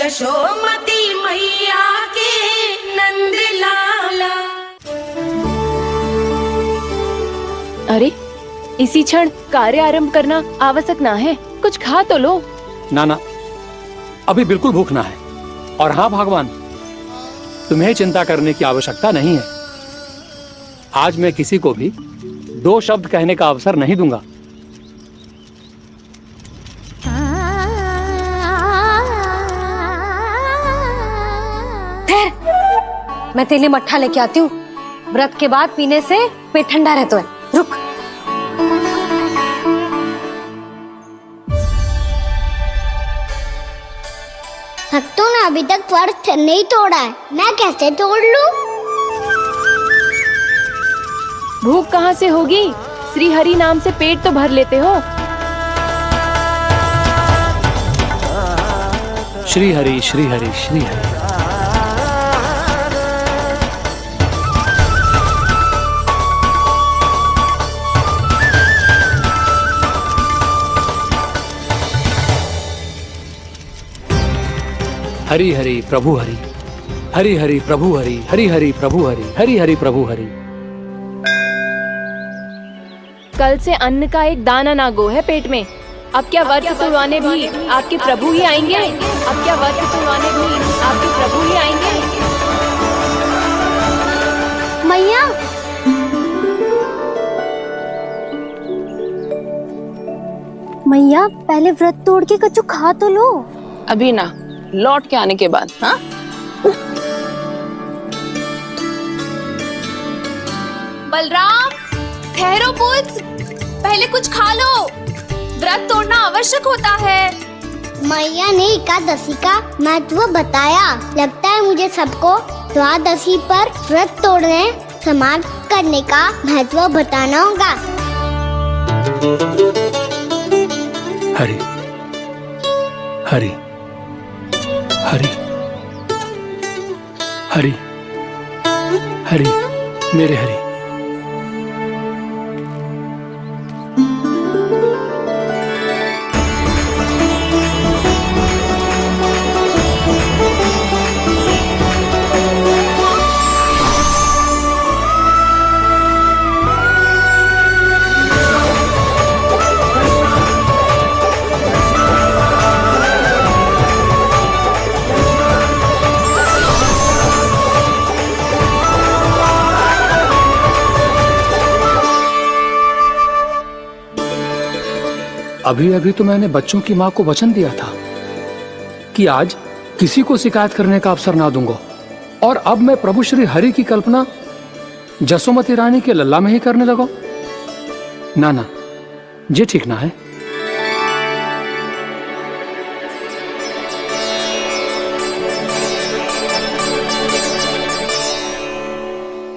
यशोमती मैया के नंद लाला। अरे इसी क्षण कार्य आरंभ करना आवश्यक ना है, कुछ खा तो लो। ना ना, अभी बिल्कुल भूख ना है। और हाँ भगवान, तुम्हें चिंता करने की आवश्यकता नहीं है। आज मैं किसी को भी 2 शब्द कहने का अवसर नहीं दूंगा। मैं तेरे लिए मट्ठा लेके आती हूँ। व्रत के बाद पीने से पेट ठंडा रहता है। रुक। भक्तों ने अभी तक व्रत नहीं तोड़ा है, मैं कैसे तोड़ लूं? भूख कहाँ से होगी? श्री हरि नाम से पेट तो भर लेते हो। श्री हरि श्री हरि श्री हरि। हरि हरि प्रभु हरि, हरि हरि प्रभु हरि, हरि हरि प्रभु हरि, हरि हरि प्रभु हरि। कल से अन्न का एक दाना ना गो है पेट में। अब क्या व्रत तुड़वाने भी आपके प्रभु ही आएंगे? अब क्या व्रत तुड़वाने भी आपके प्रभु ही आएंगे? मैया, मैया पहले व्रत तोड़ के कच्चू खा तो लो। अभी ना, लौट के आने के बाद। हाँ, बलराम, ठहरो पुत्र, पहले कुछ खा लो। व्रत तोड़ना आवश्यक होता है। मैया ने एकादशी का महत्व बताया। लगता है मुझे सबको द्वादशी पर व्रत तोड़ने समाप्त करने का महत्व बताना होगा। हरि हरि हरि हरि हरि, मेरे हरि। अभी अभी तो मैंने बच्चों की माँ को वचन दिया था कि आज किसी को शिकायत करने का अवसर ना दूंगा, और अब मैं प्रभु श्री हरि की कल्पना जसोमती रानी के लल्ला में ही करने लगा। ना ना, ये ठीक ना है।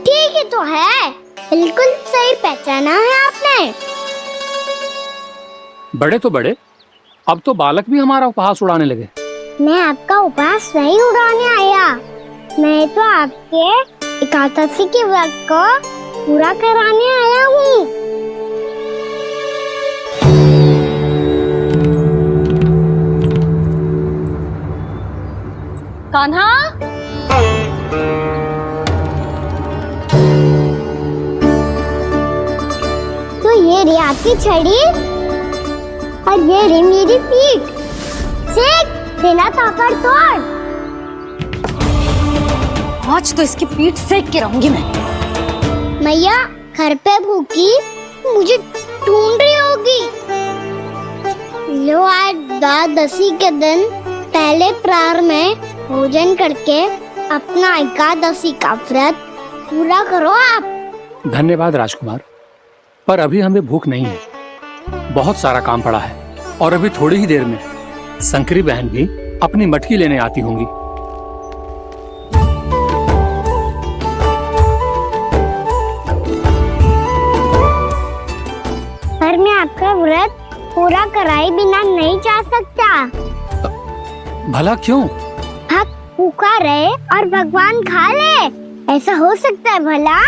ठीक ही तो है, बिल्कुल सही पहचाना है आपने। बड़े तो बड़े, अब तो बालक भी हमारा उपहास उड़ाने लगे। मैं आपका उपहास नहीं उड़ाने आया, मैं तो आपके एकादशी के व्रत को पूरा कराने आया हूँ। कान्हा, तो ये रे आपकी छड़ी और ये रे मेरी पीठ। सेक बिना ताकत तोड़। आज तो इसकी पीठ सेक के रहूंगी मैं। मैया घर पे भूखी मुझे ढूंढ रही होगी। लो, आज द्वादशी के दिन पहले प्रहर में भोजन करके अपना एकादशी का व्रत पूरा करो आप। धन्यवाद राजकुमार, पर अभी हमें भूख नहीं है। बहुत सारा काम पड़ा है, और अभी थोड़ी ही देर में शंकरी बहन भी अपनी मटकी लेने आती होंगी। पर मैं आपका व्रत पूरा कराए बिना नहीं जा सकता। भला क्यों? भक्त भूखा रहे और भगवान खा ले, ऐसा हो सकता है भला?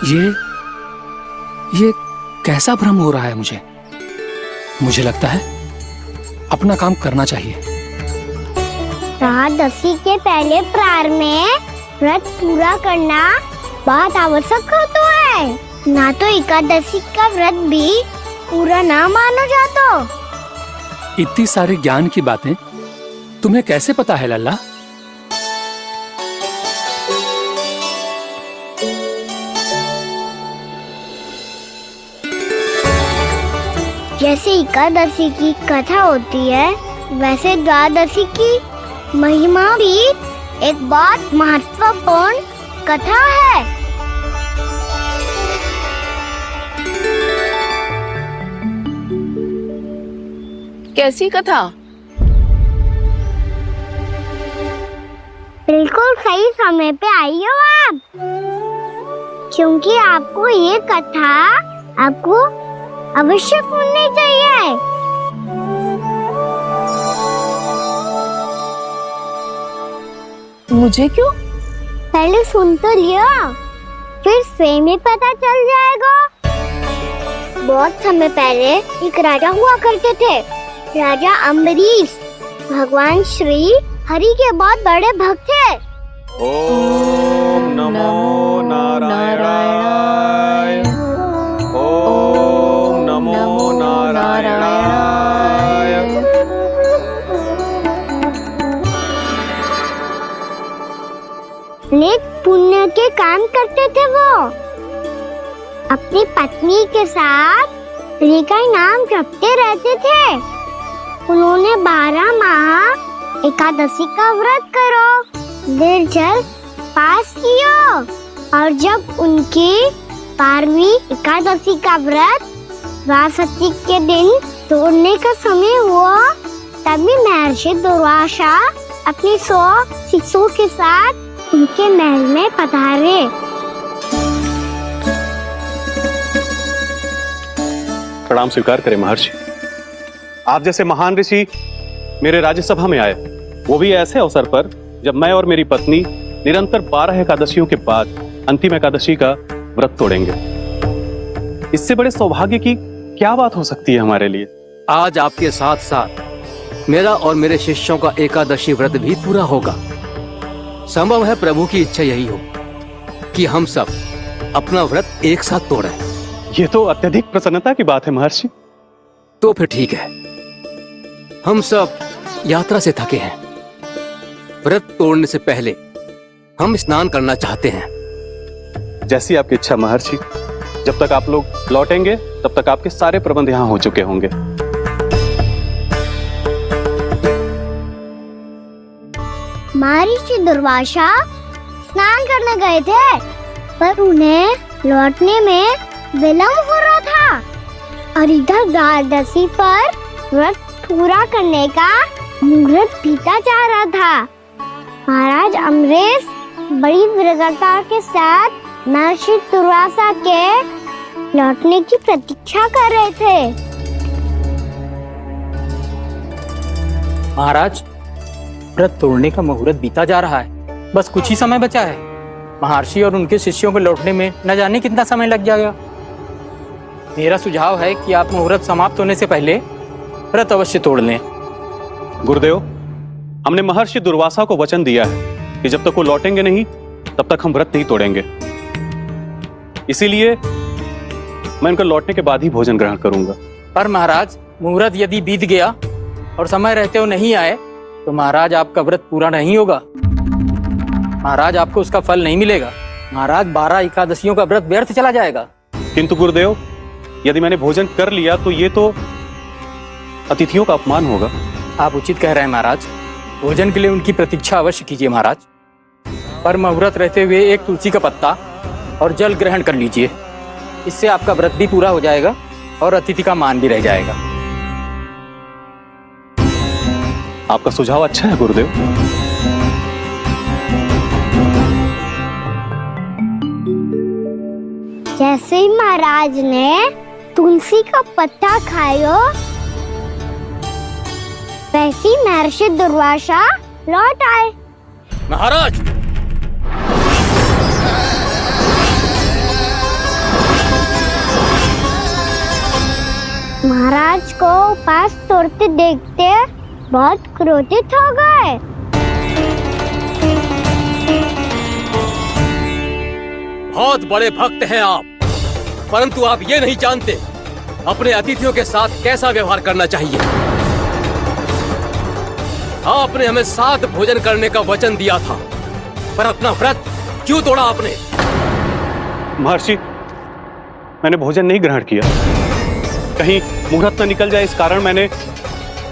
ये कैसा भ्रम हो रहा है मुझे? मुझे लगता है अपना काम करना चाहिए। एकादशी के पहले प्रार में व्रत पूरा करना बहुत आवश्यक होता है, ना तो एकादशी का व्रत भी पूरा ना मानो जातो। इतनी सारी ज्ञान की बातें तुम्हें कैसे पता है लल्ला? जैसे एकादशी की कथा होती है, वैसे द्वादशी की महिमा भी एक बहुत महत्वपूर्ण कथा है। कैसी कथा? बिल्कुल सही समय पे आई हो आप, क्योंकि आपको ये कथा आपको अवश्य सुननी चाहिए। मुझे क्यों? पहले सुन तो लियो, फिर स्वयं ही पता चल जाएगा। बहुत समय पहले एक राजा हुआ करते थे, राजा अम्बरीश। भगवान श्री हरि के बहुत बड़े भक्त थे। ओम नमो नारायणाय। ओम नमो नारायणाय। नेक पुण्य के काम करते थे वो। अपनी पत्नी के साथ हरि का नाम जपते रहते थे। उन्होंने 12 माह एकादशी का व्रत करो निर्जल पास किया, और जब उनकी 12वीं एकादशी का व्रत द्वादशी के दिन तोड़ने का समय हुआ, तभी महर्षि दुर्वासा अपनी 100 शिष्यों के साथ उनके महल में पधारे। प्रणाम स्वीकार करें महर्षि। आप जैसे महान ऋषि मेरे राज्यसभा में आए, वो भी ऐसे अवसर पर जब मैं और मेरी पत्नी निरंतर 12 एकादशियों के बाद अंतिम एकादशी का व्रत तोड़ेंगे। इससे बड़े सौभाग्य की क्या बात हो सकती है हमारे लिए? आज आपके साथ साथ मेरा और मेरे शिष्यों का एकादशी व्रत भी पूरा होगा। संभव है प्रभु की इच्छा यही हो कि हम सब अपना व्रत एक साथ तोड़ें। ये तो अत्यधिक प्रसन्नता की बात है महर्षि। तो फिर ठीक है, हम सब यात्रा से थके हैं। व्रत तोड़ने से पहले हम स्नान करना चाहते हैं। जैसी आपकी इच्छा महर्षि। जब तक आप लोग लौटेंगे तब तक आपके सारे प्रबंध यहाँ हो चुके होंगे। महर्षि दुर्वासा स्नान करने गए थे, पर उन्हें लौटने में विलंब हो रहा था, और इधर द्वादशी पर व्रत पूरा करने का मुहूर्त बीता जा रहा था। महाराज अम्बरीश बड़ी विरगता के साथ महर्षि दुर्वासा के लौटने की प्रतीक्षा कर रहे थे। महाराज, व्रत तोड़ने का मुहूर्त बीता जा रहा है। बस कुछ ही समय बचा है। महर्षि और उनके शिष्यों को लौटने में न जाने कितना समय लग जाएगा। मेरा सुझाव है कि आप मुहूर्त समाप्त होने से पहले व्रत अवश्य तोड़ लें। गुरुदेव, हमने महर्षि दुर्वासा को वचन दिया है कि जब तक वो लौटेंगे नहीं तब तक हम व्रत नहीं तोड़ेंगे। इसीलिए मैं उनका लौटने के बाद ही भोजन ग्रहण करूंगा। पर महाराज, मुहूर्त यदि बीत गया और समय रहते हुए नहीं आए तो महाराज आपका व्रत पूरा नहीं होगा। महाराज, आपको उसका फल नहीं मिलेगा। महाराज, 12 एकादशियों का व्रत व्यर्थ चला जाएगा। किंतु गुरुदेव, यदि मैंने भोजन कर लिया तो ये तो अतिथियों का अपमान होगा। आप उचित कह रहे हैं महाराज। भोजन के लिए उनकी प्रतीक्षा अवश्य कीजिए महाराज। पर मुहूर्त रहते हुए एक तुलसी का पत्ता और जल ग्रहण कर लीजिए। इससे आपका व्रत भी पूरा हो जाएगा और अतिथि का मान भी रह जाएगा। आपका सुझाव अच्छा है गुरुदेव। जैसे ही महाराज ने तुलसी का पत्ता खायो, वैसे ही महर्षि दुर्वासा लौट आए। महाराज, महाराज को उपास तोड़ते देखते बहुत क्रोधित हो गए। बहुत बड़े भक्त हैं आप, परंतु आप ये नहीं जानते अपने अतिथियों के साथ कैसा व्यवहार करना चाहिए। आपने हमें 7 भोजन करने का वचन दिया था, पर अपना व्रत क्यों तोड़ा आपने? महर्षि, मैंने भोजन नहीं ग्रहण किया। कहीं मुहूर्त न निकल जाए इस कारण मैंने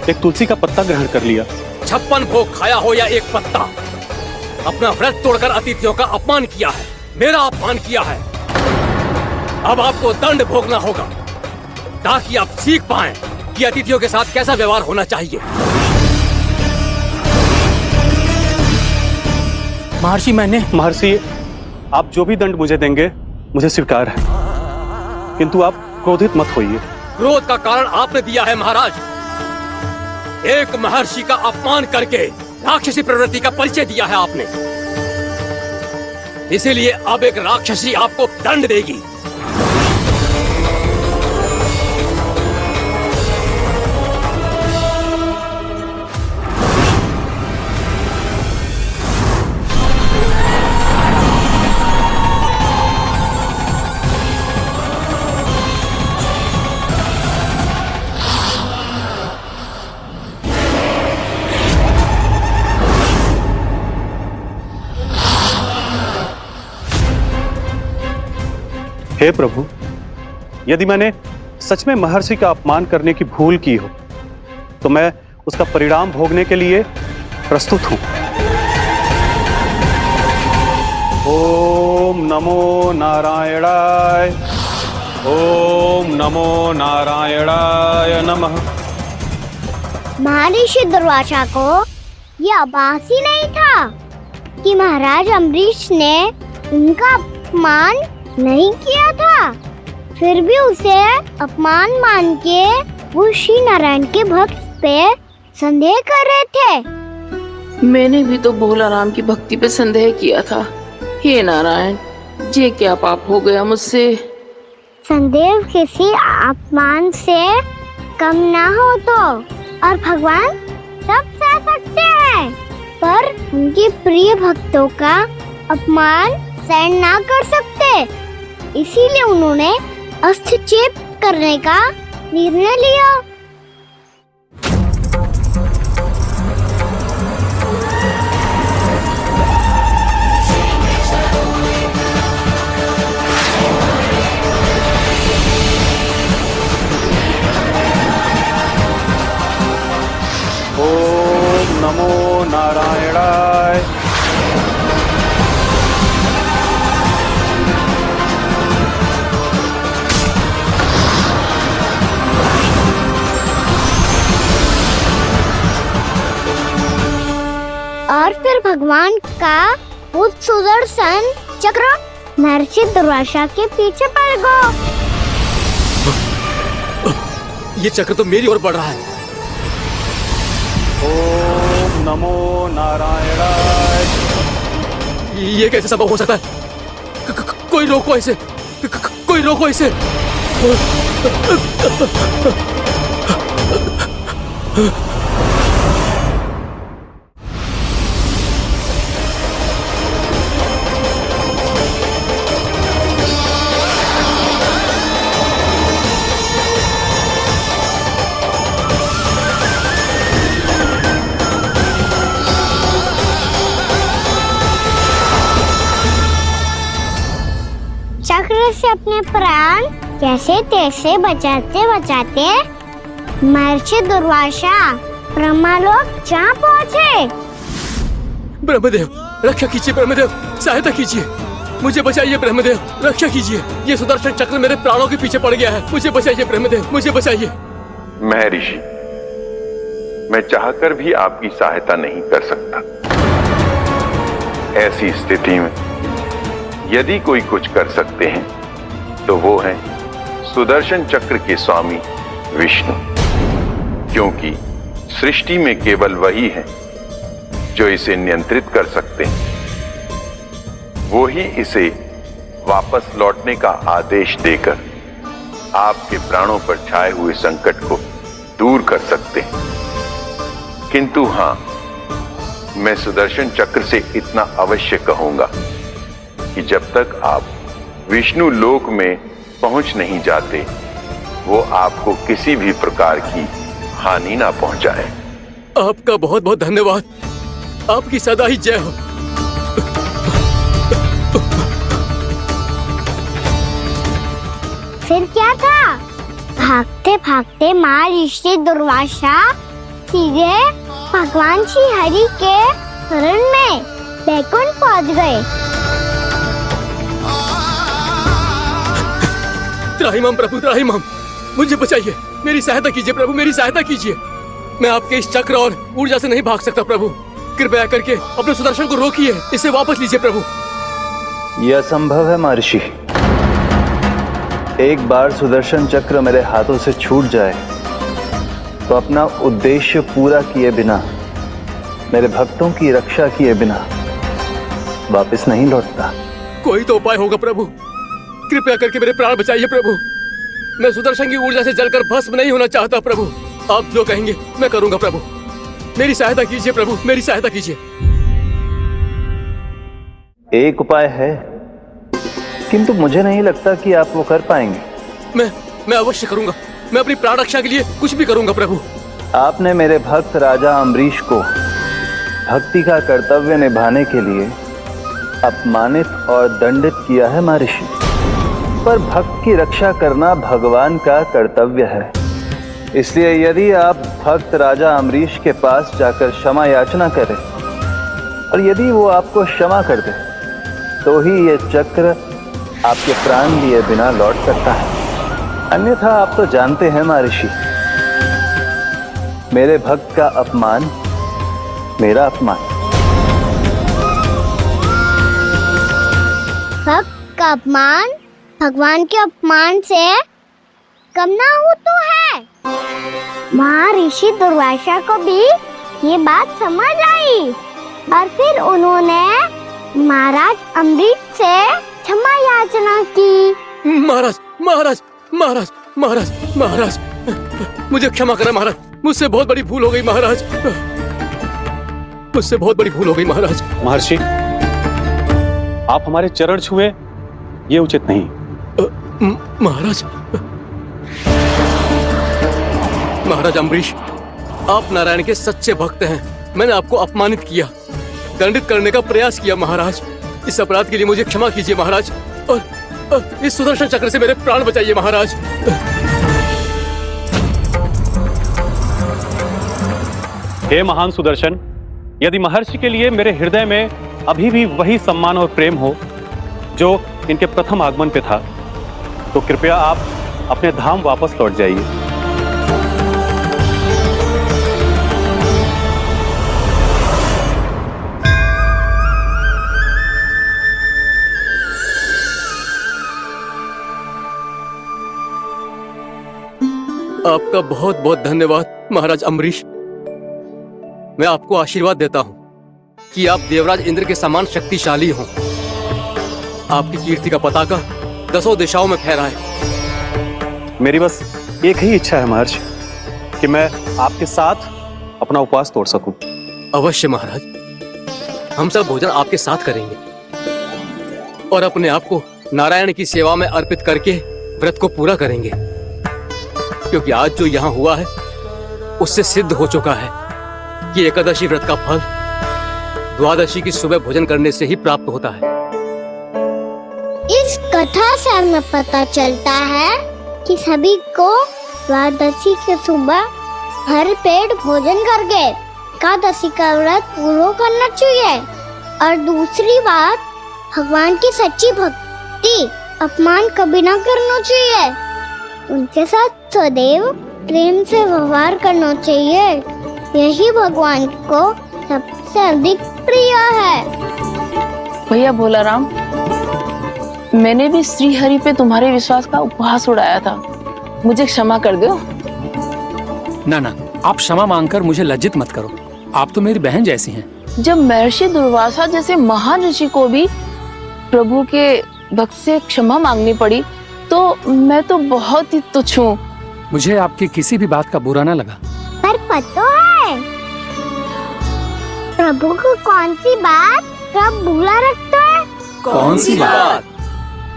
एक तुलसी का पत्ता ग्रहण कर लिया। 56 भोग खाया हो या एक पत्ता, अपना व्रत तोड़कर अतिथियों का अपमान किया है, मेरा अपमान किया है। अब आपको दंड भोगना होगा ताकि आप सीख पाएं कि अतिथियों के साथ कैसा व्यवहार होना चाहिए। महर्षि, आप जो भी दंड मुझे देंगे मुझे स्वीकार है, किंतु आप क्रोधित मत होइए। क्रोध का कारण आपने दिया है महाराज। एक महर्षि का अपमान करके राक्षसी प्रवृत्ति का परिचय दिया है आपने, इसीलिए अब एक राक्षसी आपको दंड देगी। हे प्रभु, यदि मैंने सच में महर्षि का अपमान करने की भूल की हो तो मैं उसका परिणाम भोगने के लिए प्रस्तुत हूं। ओम नमो नारायणाय, ओम नमो नारायणाय नमः। महर्षि दुर्वासा को यह आभास ही नहीं था कि महाराज अम्बरीश ने उनका अपमान नहीं किया था, फिर भी उसे अपमान मान के वो श्री नारायण के भक्त पे संदेह कर रहे थे। मैंने भी तो भोला राम की भक्ति पे संदेह किया था। हे नारायण, ये क्या पाप हो गया मुझसे? संदेह किसी अपमान से कम ना हो तो, और भगवान सब सह सकते हैं, पर उनके प्रिय भक्तों का अपमान सहन ना कर सकते, इसीलिए उन्होंने हस्तक्षेप करने का निर्णय लिया। ओम नमो नारायणाय। और फिर भगवान का वो सुदर्शन चक्र महर्षि दुर्वासा के पीछे पड़ गया। ये चक्र तो मेरी ओर बढ़ रहा है। ओम नमो नारायणाय। ये कैसे संभव हो सकता है? कोई रोको इसे, कोई रोको इसे। चक्र से अपने प्राण कैसे तैसे बचाते बचाते महर्षि दुर्वासा ब्रह्मलोक जा पहुँचे। ब्रह्मदेव, रक्षा कीजिए ब्रह्मदेव, सहायता कीजिए, मुझे बचाइए ब्रह्मदेव, रक्षा कीजिए। ये सुदर्शन चक्र मेरे प्राणों के पीछे पड़ गया है, मुझे बचाइए ब्रह्मदेव, मुझे बचाइए। महर्षि, मैं चाहकर भी आपकी सहायता नहीं कर सकता। ऐसी स्थिति में यदि कोई कुछ कर सकते हैं तो वो है सुदर्शन चक्र के स्वामी विष्णु, क्योंकि सृष्टि में केवल वही है जो इसे नियंत्रित कर सकते हैं। वो ही इसे वापस लौटने का आदेश देकर आपके प्राणों पर छाए हुए संकट को दूर कर सकते हैं। किंतु हां, मैं सुदर्शन चक्र से इतना अवश्य कहूंगा कि जब तक आप विष्णु लोक में पहुंच नहीं जाते, वो आपको किसी भी प्रकार की हानि ना पहुंचाए। आपका बहुत बहुत धन्यवाद। आपकी सदा ही जय हो। फिर क्या था? भागते भागते महर्षि दुर्वासा सीधे भगवान श्री हरि के शरण में बैकुंठ पहुंच गए। त्राहिमाम प्रभु, त्राहिमाम, मुझे बचाइए, मेरी सहायता कीजिए प्रभु, मेरी सहायता कीजिए। मैं आपके इस चक्र और ऊर्जा से नहीं भाग सकता प्रभु। कृपया करके अपने सुदर्शन को रोकिए, इसे वापस लीजिए प्रभु। यह असंभव है महर्षि। एक बार सुदर्शन चक्र मेरे हाथों से छूट जाए तो अपना उद्देश्य पूरा किए बिना, मेरे भक्तों की रक्षा किए बिना वापस नहीं लौटता। कोई तो उपाय होगा प्रभु, कृपया करके मेरे प्राण बचाइए प्रभु। मैं सुदर्शन की ऊर्जा से जलकर भस्म नहीं होना चाहता प्रभु। आप जो कहेंगे मैं करूंगा प्रभु। मेरी सहायता कीजिए प्रभु, मेरी सहायता कीजिए। एक उपाय है, किंतु मुझे नहीं लगता कि आप वो कर पाएंगे। मैं अवश्य करूंगा। मैं अपनी प्राण रक्षा के लिए कुछ भी करूंगा प्रभु। आपने मेरे भक्त राजा अम्बरीश को भक्ति का कर्तव्य निभाने के लिए अपमानित और दंडित किया है महर्षि, पर भक्त की रक्षा करना भगवान का कर्तव्य है। इसलिए यदि आप भक्त राजा अम्बरीश के पास जाकर क्षमा याचना करें और यदि वो आपको क्षमा कर दे, तो ही ये चक्र आपके प्राण लिए बिना लौट सकता है। अन्यथा आप तो जानते हैं महर्षि, मेरे भक्त का अपमान मेरा अपमान। भक्त का अपमान भगवान के अपमान से कम ना हो तो है। महर्षि दुर्वासा को भी ये बात समझ आई और फिर उन्होंने महाराज अम्बरीश से क्षमा याचना की। महाराज महाराज महाराज महाराज महाराज, मुझे क्षमा करें महाराज, मुझसे बहुत बड़ी भूल हो गई महाराज, मुझसे बहुत बड़ी भूल हो गई महाराज। महर्षि, आप हमारे चरण छुए ये उचित नहीं। महाराज, महाराज अम्बरीश, आप नारायण के सच्चे भक्त हैं। मैंने आपको अपमानित किया, दंडित करने का प्रयास किया महाराज। इस अपराध के लिए मुझे क्षमा कीजिए महाराज, और इस सुदर्शन चक्र से मेरे प्राण बचाइए महाराज। हे महान सुदर्शन, यदि महर्षि के लिए मेरे हृदय में अभी भी वही सम्मान और प्रेम हो जो इनके प्रथम आगमन पे था, तो कृपया आप अपने धाम वापस लौट जाइए। आपका बहुत बहुत धन्यवाद महाराज अम्बरीश। मैं आपको आशीर्वाद देता हूँ कि आप देवराज इंद्र के समान शक्तिशाली हों। आपकी कीर्ति का पताका 10 दिशाओं में फहराए। मेरी बस एक ही इच्छा है महर्षि, कि मैं आपके साथ अपना उपवास तोड़ सकूं। अवश्य महाराज, हम सब भोजन आपके साथ करेंगे और अपने आप को नारायण की सेवा में अर्पित करके व्रत को पूरा करेंगे, क्योंकि आज जो यहाँ हुआ है उससे सिद्ध हो चुका है कि एकादशी व्रत का फल द्वादशी की सुबह भोजन करने से ही प्राप्त होता है। इस कथा से हमें पता चलता है कि सभी को द्वादशी के सुबह भर पेट भोजन करके एकादशी का व्रत पूरा करना चाहिए। और दूसरी बात, भगवान की सच्ची भक्ति अपमान कभी ना करना चाहिए। उनके साथ सदैव प्रेम से व्यवहार करना चाहिए। यही भगवान को सबसे अधिक प्रिय है। भैया भोला राम, मैंने भी श्री हरि पे तुम्हारे विश्वास का उपहास उड़ाया था, मुझे क्षमा कर दो। ना ना, आप क्षमा मांगकर मुझे लज्जित मत करो, आप तो मेरी बहन जैसी हैं। जब महर्षि दुर्वासा जैसे महान ऋषि को भी प्रभु के भक्त से क्षमा मांगनी पड़ी, मैं तो बहुत ही तुच्छ हूँ। मुझे आपकी किसी भी बात का बुरा ना लगा। पर पता है प्रभु को कौन सी बात कब बुरा रखता है? कौन सी बात?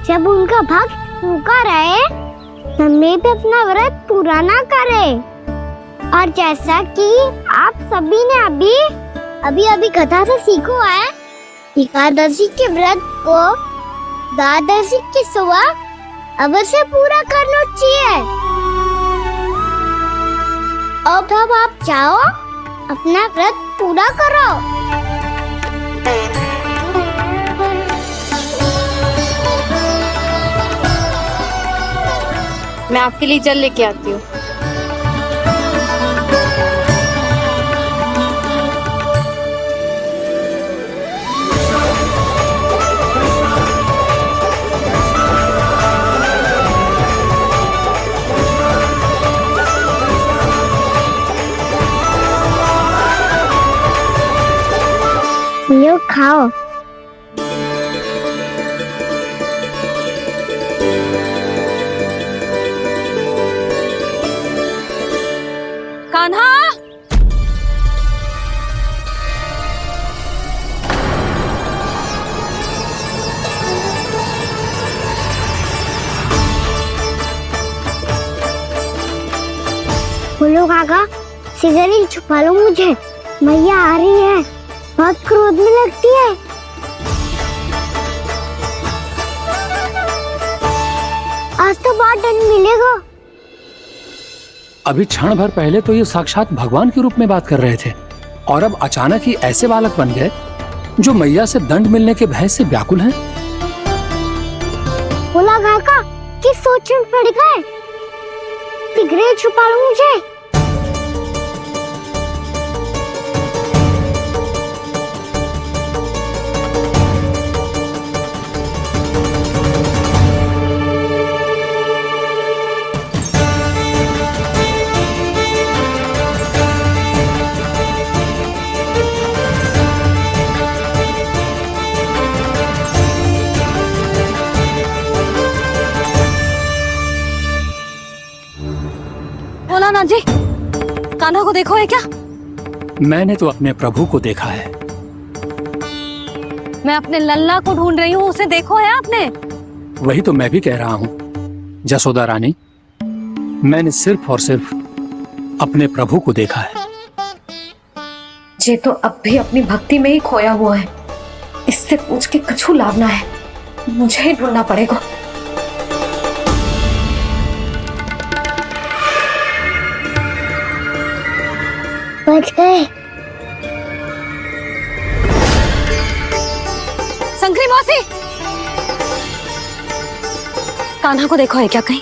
जब उनका भक्त भूखा रहे, समय पे अपना व्रत पूरा ना करे। और जैसा कि आप सभी ने अभी कथा से सीखो है, एकादशी के व्रत को द्वादशी की सुबह अवश्य पूरा करना चाहिए। अब आप जाओ, अपना व्रत पूरा करो। मैं आपके लिए जल लेके आती हूँ। ये खाओ। कान्हा, बोलो काका, सिगरेट छुपा लो मुझे, मैया आ रही है, बहुत क्रोध में लगती है। आज तो बहुत दंड मिलेगा। अभी क्षण भर पहले तो ये साक्षात भगवान के रूप में बात कर रहे थे, और अब अचानक ही ऐसे बालक बन गए जो मैया से दंड मिलने के भय से व्याकुल हैं। बोला काका, किस सोच में पड़ गए? सिगरेट छुपा लो मुझे। बोला ना जी, कान्हा को देखो है क्या? मैंने तो अपने प्रभु को देखा है। मैं अपने लल्ला को ढूंढ रही हूँ, उसे देखो है आपने? वही तो मैं भी कह रहा हूँ जसोदा रानी, मैंने सिर्फ और सिर्फ अपने प्रभु को देखा है। ये तो अब भी अपनी भक्ति में ही खोया हुआ है, इससे पूछ के कछु लाभ ना है, मुझे ही ढूंढना पड़ेगा। बच गए। शंकरी मौसी, कान्हा को देखो है क्या कहीं?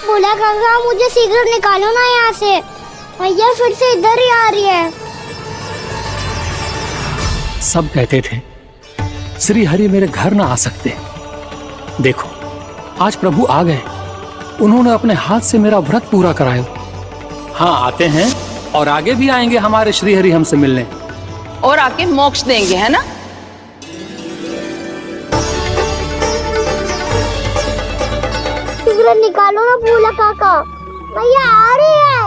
बोला काका, मुझे सिगरेट निकालो ना यहाँ से, मैया फिर से इधर ही आ रही है। सब कहते थे श्री हरि मेरे घर ना आ सकते। देखो आज प्रभु आ गए, उन्होंने अपने हाथ से मेरा व्रत पूरा कराया। हाँ आते हैं और आगे भी आएंगे हमारे श्री हरि हमसे मिलने, और आके मोक्ष देंगे, है ना? सिगरेट निकालो ना बोला काका, मैया आ रही है।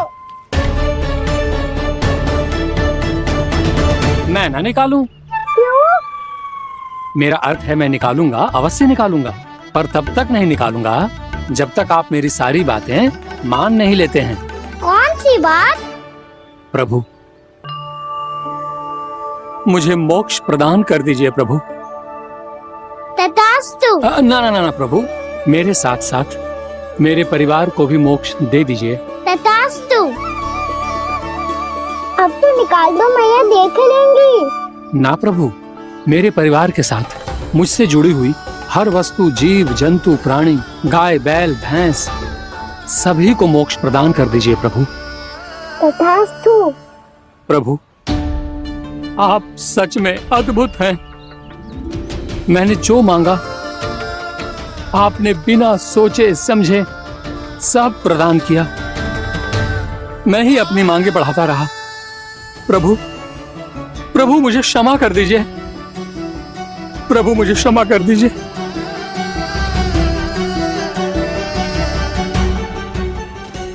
मैं ना निकालूं? क्यों? मेरा अर्थ है मैं निकालूंगा, अवश्य निकालूंगा, पर तब तक नहीं निकालूंगा जब तक आप मेरी सारी बातें मान नहीं लेते हैं। कौन सी बात? प्रभु, मुझे मोक्ष प्रदान कर दीजिए प्रभु। तथास्तु। ना ना ना ना प्रभु, मेरे साथ साथ मेरे परिवार को भी मोक्ष दे दीजिए। तथास्तु। अब तो निकाल दो, मैया देख लेंगी। ना प्रभु, मेरे परिवार के साथ मुझसे जुड़ी हुई हर वस्तु, जीव जंतु, प्राणी, गाय बैल भैंस, सभी को मोक्ष प्रदान कर दीजिए प्रभु। तथास्तु। प्रभु, आप सच में अद्भुत हैं। मैंने जो मांगा आपने बिना सोचे समझे सब प्रदान किया। मैं ही अपनी मांगे बढ़ाता रहा, प्रभु, प्रभु मुझे क्षमा कर दीजिए, प्रभु मुझे क्षमा कर दीजिए।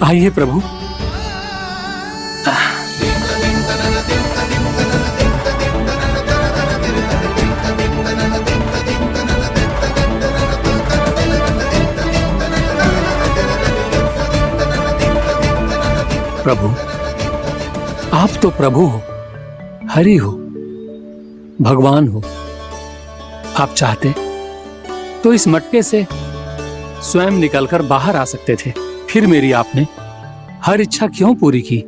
आइए प्रभु। प्रभु, आप तो प्रभु हो, हरि हो, भगवान हो। आप चाहते तो इस मटके से स्वयं निकलकर बाहर आ सकते थे, फिर मेरी आपने हर इच्छा क्यों पूरी की?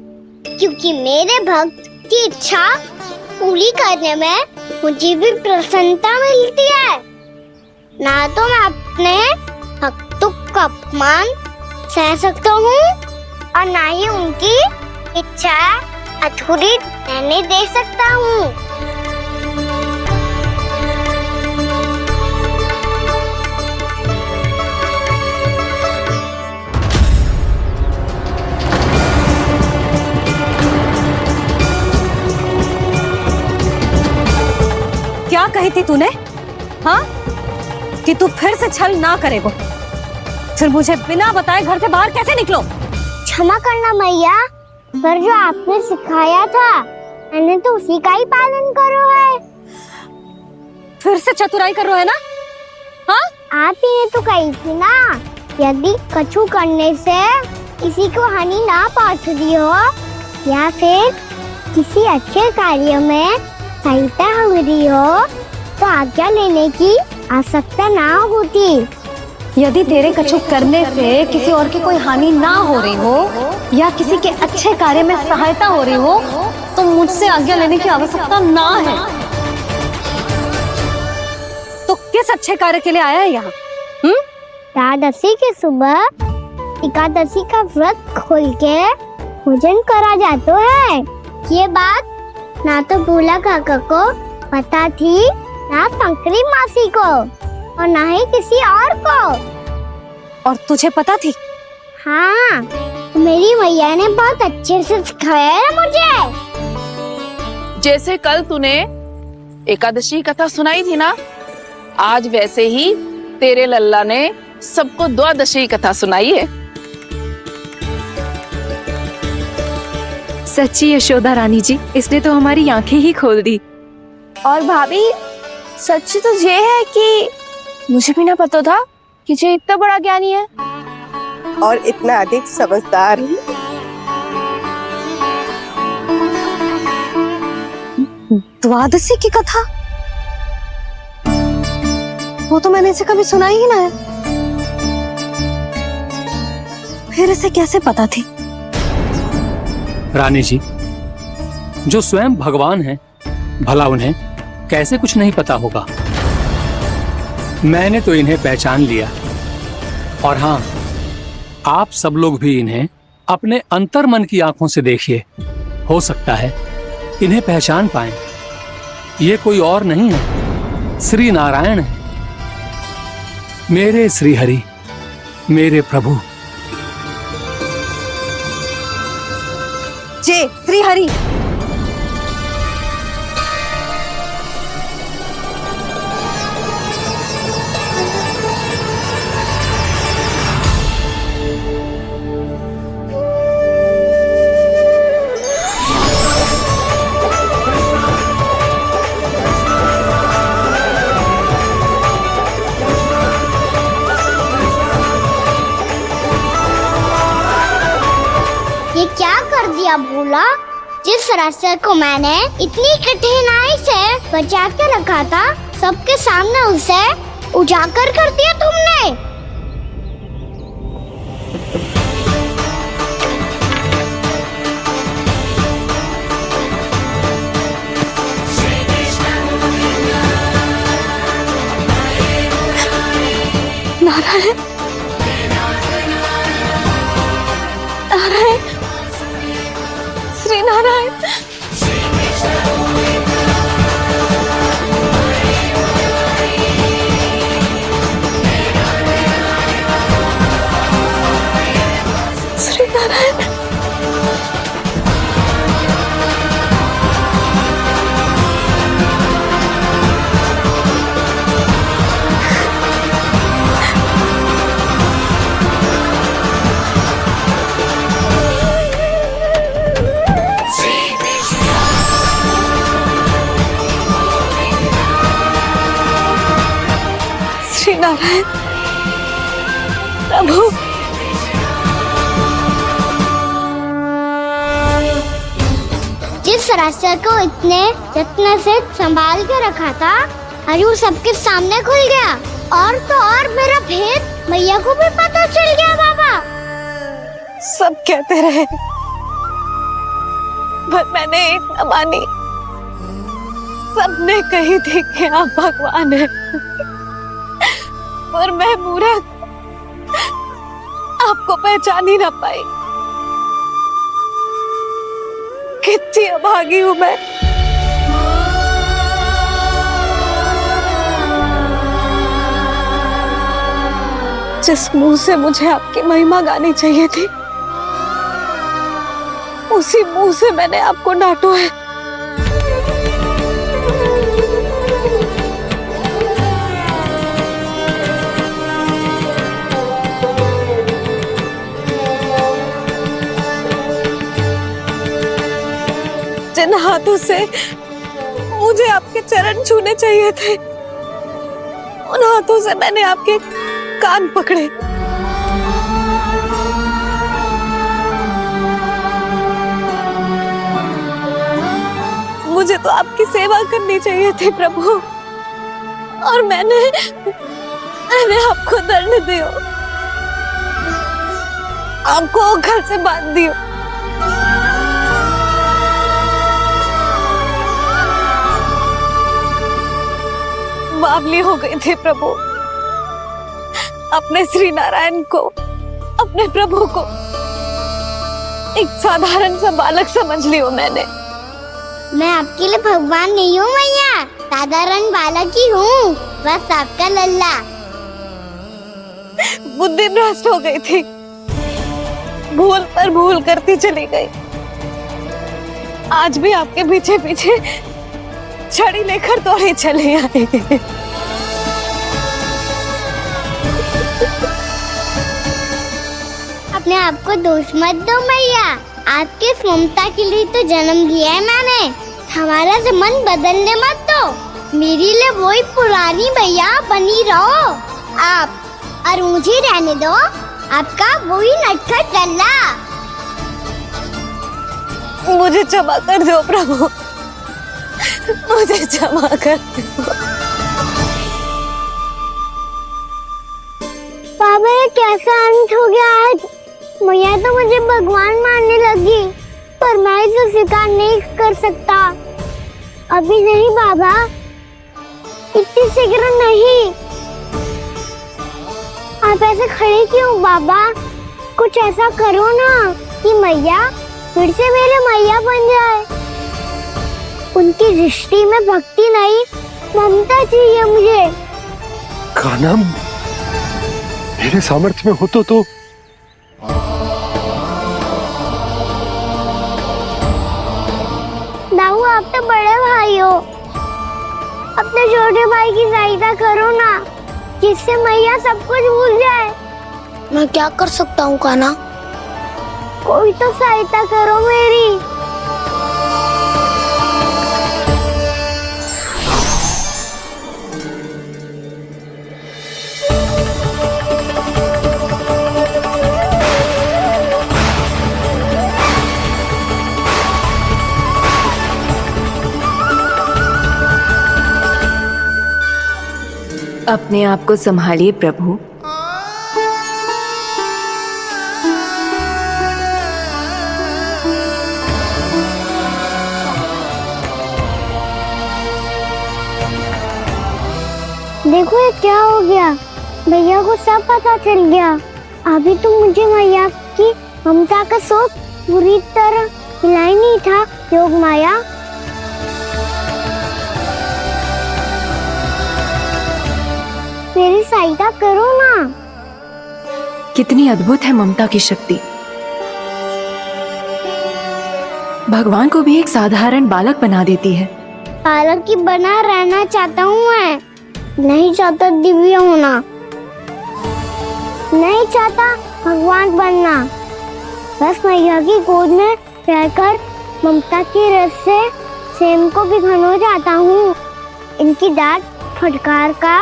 क्योंकि मेरे भक्त की इच्छा पूरी करने में मुझे भी प्रसन्नता मिलती है। ना तो मैं अपने भक्तों का अपमान सह सकता हूँ और ना ही उनकी इच्छा अधूरी रहने दे सकता हूँ। क्या कही थी तूने? हाँ, कि तू फिर से छल ना करेगा। फिर मुझे बिना बताए घर से बाहर कैसे निकलो? क्षमा करना मैया, पर जो आपने सिखाया था मैंने तो उसी का ही पालन करो है। फिर से चतुराई कर रहे हो है ना? हाँ, आप ही ने तो कही थी ना, यदि कछु करने से किसी को हानि ना पहुंच रही हो या फिर किसी अच्छे कार्य में सहायता हो रही हो तो आज्ञा लेने की आवश्यकता ना होती। यदि तेरे कछु करने से किसी और की कोई हानि ना हो रही हो या किसी के अच्छे कार्य में सहायता हो रही हो तो मुझसे आज्ञा लेने की आवश्यकता ना है। तो किस अच्छे कार्य के लिए आया है यहाँ? एकादशी की सुबह एकादशी का व्रत खोल के भोजन करा जाता है। ये बात ना तो भोला काका को पता थी, ना शंकरी मासी को और ना ही किसी और को। और तुझे पता थी? हाँ, मेरी मैया ने बहुत अच्छे से सिखाया है मुझे। जैसे कल तूने एकादशी कथा सुनाई थी ना, आज वैसे ही तेरे लल्ला ने सबको द्वादशी कथा सुनाई है। सच्ची यशोदा रानी जी, इसने तो हमारी आंखें ही खोल दी। और भाभी, सच तो ये है कि मुझे भी ना पता था कि ये इतना बड़ा ज्ञानी है और इतना अधिक समझदार। द्वादशी की कथा? वो तो मैंने इसे कभी सुना ही ना है। फिर इसे कैसे पता थी? रानी जी, जो स्वयं भगवान हैं, भला उन्हें कैसे कुछ नहीं पता होगा? मैंने तो इन्हें पहचान लिया। और हाँ, आप सब लोग भी इन्हें अपने अंतर मन की आंखों से देखिए, हो सकता है इन्हें पहचान पाएं। ये कोई और नहीं है, श्री नारायण है, मेरे श्री हरि, मेरे प्रभु। जय श्री हरि। ये क्या कर दिया भोला? जिस रास्ते को मैंने इतनी कठिनाई से बचा के रखा था, सबके सामने उसे उजागर कर दिया तुमने। नारायण, नारायण, श्री नारायण। श्री नारायण। नारायण प्रभु। जिस रास्ते को इतने यत्न से संभाल के रखा था, आज वो सबके सामने खुल गया। और तो और मेरा भेद मैया को भी पता चल गया बाबा। सब कहते रहे पर मैंने एक न मानी। सबने कही थी कि आप भगवान हैं, पर मैं मूर्ख आपको पहचान ही ना पाई। कितनी अभागी हूँ मैं। जिस मुंह से मुझे आपकी महिमा गानी चाहिए थी, उसी मुंह से मैंने आपको डांटो है। जिन हाथों से मुझे आपके चरण छूने चाहिए थे, उन हाथों से मैंने आपके कान पकड़े। मुझे तो आपकी सेवा करनी चाहिए थी प्रभु, और मैंने आपको दंड दियो, आपको घर से बांध दियो। बावली हो गई थी प्रभु। अपने श्री नारायण को, अपने प्रभु को एक साधारण सा बालक समझ लियो मैंने। मैं आपके लिए भगवान नहीं हूँ मैया, साधारण बालक ही हूँ, बस आपका लल्ला। बुद्धि भ्रष्ट हो गई थी, भूल पर भूल करती चली गई। आज भी आपके पीछे पीछे छड़ी लेकर दौड़े चले आए। अपने आप को दोष मत दो मैया, आपके इस ममता के लिए तो जन्म लिया है मैंने। हमारा से मन बदलने मत दो, मेरे लिए वही पुरानी मैया बनी रहो आप, और मुझे रहने दो आपका वही नटखट लल्ला। मुझे क्षमा कर दो प्रभु, मुझे क्षमा कर दो। बाबा ये कैसा अंत हो गया आज? मैया तो मुझे भगवान मानने लगी, पर मैं इसे स्वीकार नहीं कर सकता। अभी नहीं बाबा, इतनी शीघ्र नहीं। आप ऐसे खड़े क्यों बाबा? कुछ ऐसा करो ना कि मैया फिर से मेरे मैया बन जाए। उनकी दृष्टि में भक्ति नहीं, ममता चाहिए मुझे। कान्हा, मेरे सामर्थ्य में हो तो दाऊ, आप तो बड़े भाई हो, अपने छोटे भाई की सहायता करो ना, जिससे मैया सब कुछ भूल जाए। मैं क्या कर सकता हूँ कान्हा? कोई तो सहायता करो मेरी। अपने आप को संभालिए प्रभु। देखो ये क्या हो गया, भैया को सब पता चल गया। अभी तो मुझे मैया की ममता का शौक पूरी तरह मिला ही नहीं था। योग माया, मेरी सहायता करो ना। कितनी अद्भुत है ममता की शक्ति। भगवान को भी एक साधारण बालक बना देती है। बालक ही बना रहना चाहता हूँ मैं, नहीं चाहता दिव्य होना, नहीं चाहता भगवान बनना। बस मैया की गोद में रहकर ममता की रस से स्वयं को भी घन हो जाता हूँ। इनकी डांट फटकार का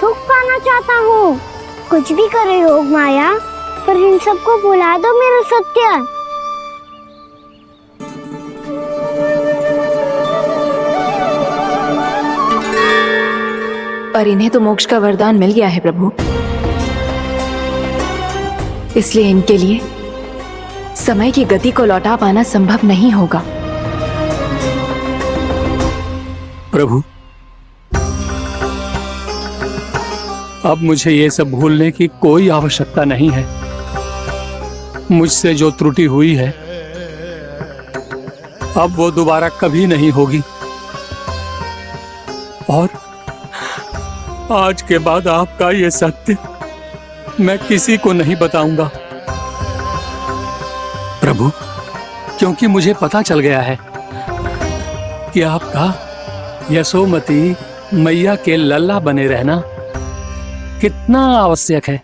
सुख पाना चाहता हूँ। कुछ भी करे योग माया, पर इन सबको भुला दो मेरा सत्य। पर इन्हें तो मोक्ष का वरदान मिल गया है प्रभु, इसलिए इनके लिए समय की गति को लौटा पाना संभव नहीं होगा। प्रभु, अब मुझे ये सब भूलने की कोई आवश्यकता नहीं है। मुझसे जो त्रुटि हुई है अब वो दोबारा कभी नहीं होगी, और आज के बाद आपका ये सत्य मैं किसी को नहीं बताऊंगा प्रभु, क्योंकि मुझे पता चल गया है कि आपका यशोमती मैया के लल्ला बने रहना कितना आवश्यक है।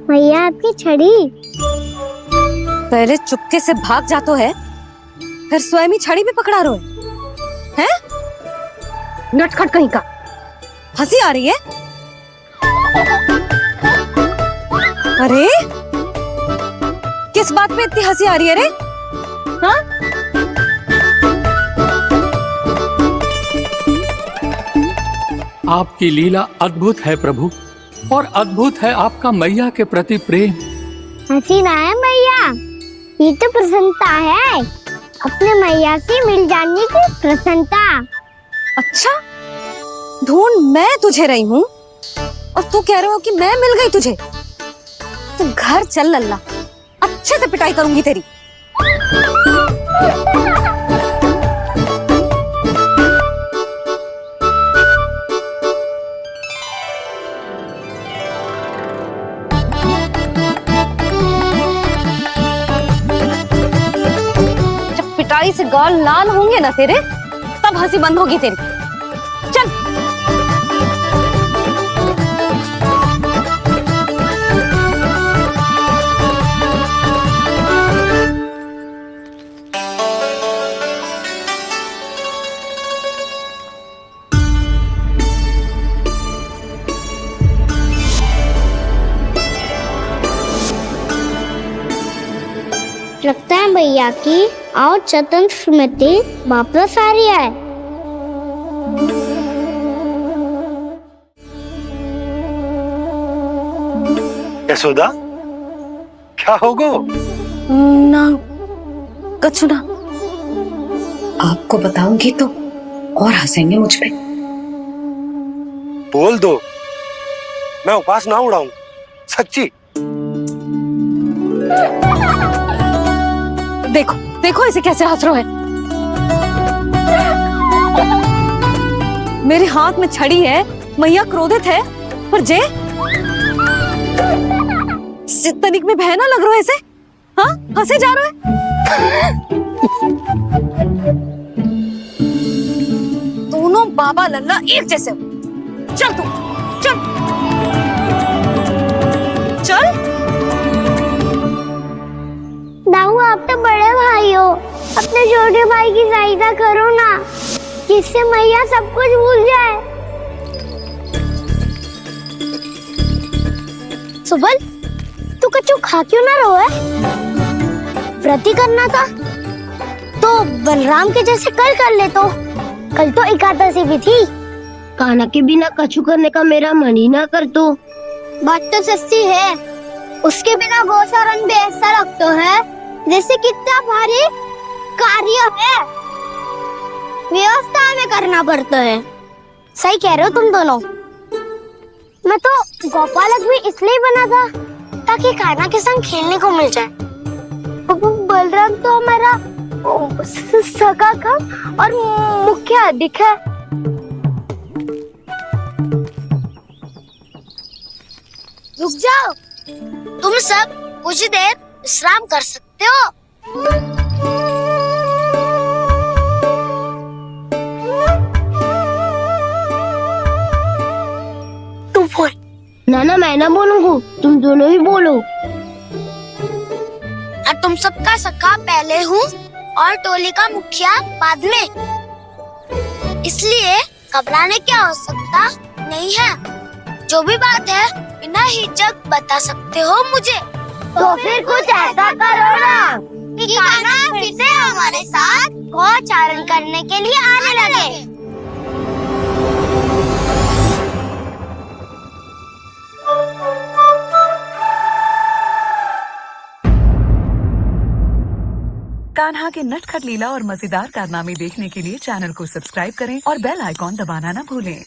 मैया आपकी छड़ी। पहले चुपके से भाग जातो है, फिर स्वयं ही छड़ी भी पकड़ा रो है? नटखट कहीं का। हंसी आ रही है? अरे किस बात पे इतनी हंसी आ रही है रे? हाँ? आपकी लीला अद्भुत है प्रभु, और अद्भुत है आपका मैया के प्रति प्रेम। हंसी ना है मैया, ये तो प्रसन्नता है, अपने मैया से मिल जाने की प्रसन्नता। अच्छा, ढूंढ मैं तुझे रही हूँ और तू कह रहे हो कि मैं मिल गई तुझे? तो घर चल लल्ला, अच्छे से पिटाई करूंगी तेरी। पिटाई से गाल लाल होंगे ना तेरे, तब हंसी बंद होगी तेरी। चल। लगता है भैया की और चतन स्मृति वापस आ रही है। यशोदा, क्या होगो? ना कछु ना। आपको बताऊंगी तो और हंसेंगे मुझ पे। बोल दो, मैं उपास ना उड़ाऊं, सच्ची। देखो देखो इसे कैसे हंस रहा है। मेरे हाथ में छड़ी है, मैया क्रोधित है, पर जे तनिक में भय ना लग रहा है ऐसे? हाँ, हंसे जा रहा है। दोनों बाबा लल्ला एक जैसे हो। चल तू, चल चल। दाऊ, आप तो बड़े भाई हो, अपने छोटे भाई की सहायता करो ना, जिससे मैया सब कुछ भूल जाए। सुबल, तू कछु खा क्यों ना रहो है? व्रत ही करना था तो बलराम के जैसे कल कर ले। तो कल तो एकादशी भी थी। कान्हा के बिना कछु करने का मेरा मन ही ना कर। तो बात तो सच्ची है, उसके बिना गोचारण भी ऐसा लगता है जैसे कितना भारी कार्य है, व्यवस्था में करना पड़ता है। सही कह रहे हो तुम दोनों। मैं तो गोपालक भी इसलिए बना था ताकि कान्हा के संग खेलने को मिल जाए। बलराम तो हमारा सगा कम और मुख्य अधिक है। रुक जाओ, तुम सब कुछ देर विश्राम कर सकते हो। तू बोल। ना मैं ना बोलूंगा, तुम दोनों ही बोलो। और तुम सबका सखा पहले हूँ और टोली का मुखिया बाद में, इसलिए घबराने की आवश्यकता नहीं है। जो भी बात है बिना हिचक बता सकते हो मुझे। तो फिर कुछ ऐसा करो ना कि कान्हा फिर से हमारे साथ गोचारण करने के लिए आने लगे। कान्हा के नटखट लीला और मजेदार कारनामे देखने के लिए चैनल को सब्सक्राइब करें और बेल आइकॉन दबाना न भूलें।